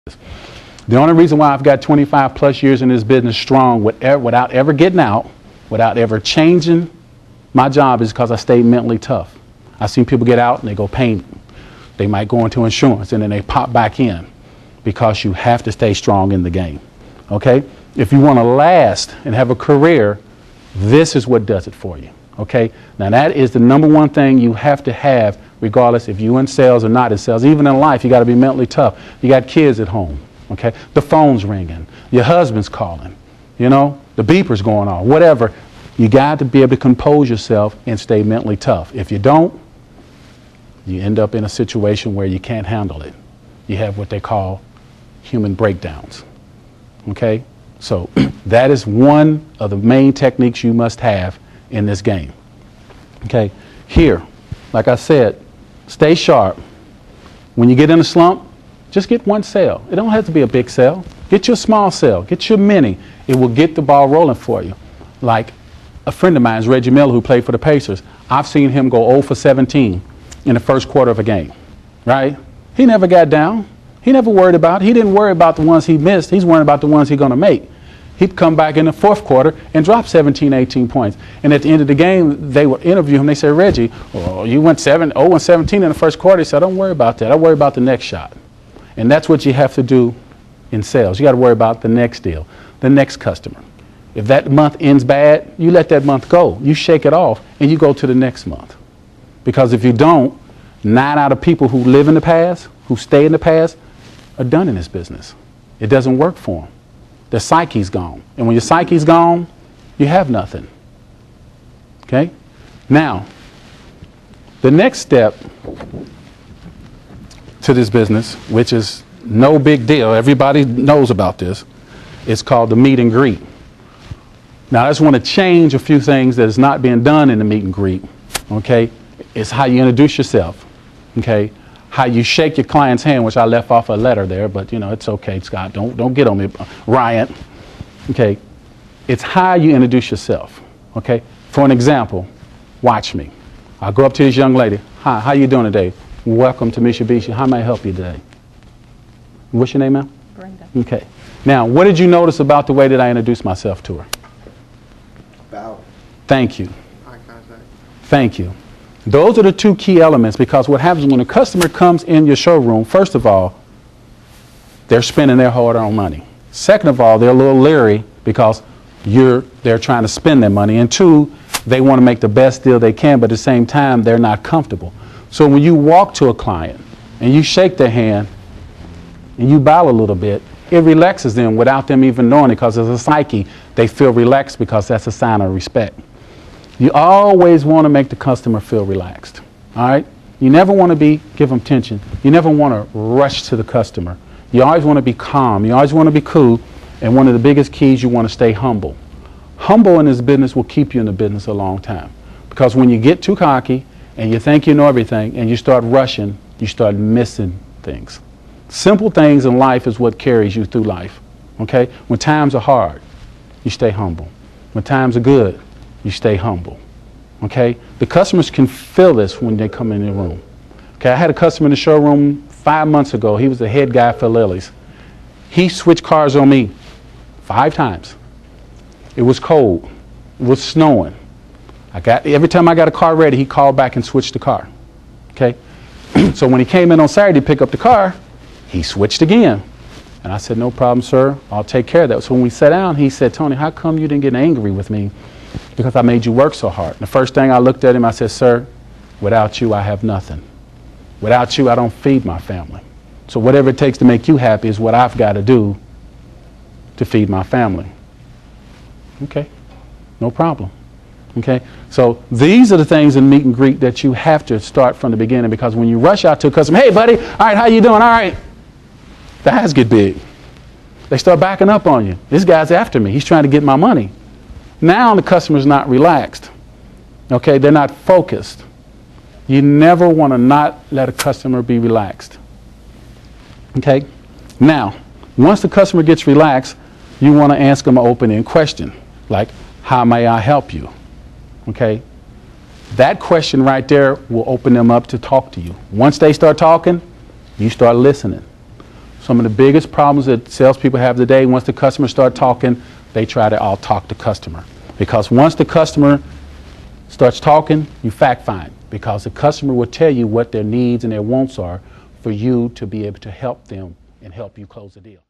The only reason why I've got 25 plus years in this business strong without ever getting out, without ever changing my job is because I stayed mentally tough. I've seen people get out and they go paint. They might go into insurance and then they pop back in because you have to stay strong in the game. Okay? If you want to last and have a career, this is what does it for you. Okay? Now that is the number one thing you have to have regardless if you're in sales or not in sales. Even in life, you got to be mentally tough. You got kids at home. Okay? The phone's ringing. Your husband's calling. You know? The beeper's going on. Whatever. You got to be able to compose yourself and stay mentally tough. If you don't, you end up in a situation where you can't handle it. You have what they call human breakdowns. Okay? So that is one of the main techniques you must have in this game. Okay? Here, like I said, stay sharp. When you get in a slump, just get one sale. It don't have to be a big sale. Get your small sale. Get your mini. It will get the ball rolling for you. Like a friend of mine, Reggie Miller, who played for the Pacers. I've seen him go 0 for 17 in the first quarter of a game, right? He never got down. He never worried about it. He didn't worry about the ones he missed. He's worried about the ones he's going to make. He'd come back in the fourth quarter and drop 17, 18 points. And at the end of the game, they would interview him. They said, Reggie, well, you went 0 and 17 in the first quarter. He said, don't worry about that. I worry about the next shot. And that's what you have to do in sales. You got to worry about the next deal, the next customer. If that month ends bad, you let that month go. You shake it off and you go to the next month. Because if you don't, 9 out of people who live in the past, who stay in the past, are done in this business. It doesn't work for them. Their psyche's gone. And when your psyche's gone, you have nothing. Okay? Now, the next step to this business, which is no big deal, everybody knows about this, is called the meet and greet. Now, I just want to change a few things that is not being done in the meet and greet. Okay? It's how you introduce yourself. Okay? How you shake your client's hand, which I left off a letter there, but you know, it's okay, Scott. Don't get on me, Ryan. Okay? It's how you introduce yourself. Okay? For an example, watch me. I'll go up to this young lady. Hi, how you doing today? Welcome to Mitsubishi. How may I help you today? What's your name, ma'am? Brenda. Okay. Now, what did you notice about the way that I introduced myself to her? Bow. Thank you. Eye contact. Thank you. Those are the two key elements, because what happens when a customer comes in your showroom, first of all, they're spending their hard-earned money. Second of all, they're a little leery because they're trying to spend their money. And two, they want to make the best deal they can, but at the same time, they're not comfortable. So when you walk to a client and you shake their hand and you bow a little bit, it relaxes them without them even knowing it, because as a psyche, they feel relaxed because that's a sign of respect. You always want to make the customer feel relaxed. All right? You never want to give them tension. You never want to rush to the customer. You always want to be calm. You always want to be cool. And one of the biggest keys, you want to stay humble. Humble in this business will keep you in the business a long time. Because when you get too cocky and you think you know everything and you start rushing, you start missing things. Simple things in life is what carries you through life. Okay? When times are hard, you stay humble. When times are good, you stay humble. Okay? The customers can feel this when they come in the room. Okay? I had a customer in the showroom 5 months ago. He was the head guy for Lily's. He switched cars on me 5 times. It was cold. It was snowing. Every time I got a car ready, he called back and switched the car. Okay? So when he came in on Saturday to pick up the car, he switched again. And I said, no problem, sir. I'll take care of that. So when we sat down, he said, Tony, how come you didn't get angry with me? Because I made you work so hard. And the first thing I looked at him, I said, sir, without you, I have nothing. Without you, I don't feed my family. So whatever it takes to make you happy is what I've got to do to feed my family. Okay, no problem. Okay, so these are the things in meet and greet that you have to start from the beginning, because when you rush out to a customer, hey buddy, all right, how you doing? All right. The eyes get big. They start backing up on you. This guy's after me. He's trying to get my money. Now the customer's not relaxed. Okay, they're not focused. You never want to not let a customer be relaxed. Okay, now once the customer gets relaxed, you want to ask them an open-ended question, like, how may I help you? Okay, that question right there will open them up to talk to you. Once they start talking, you start listening. Some of the biggest problems that salespeople have today, once the customers start talking, they try to all talk the customer. Because once the customer starts talking, you fact find. Because the customer will tell you what their needs and their wants are for you to be able to help them and help you close the deal.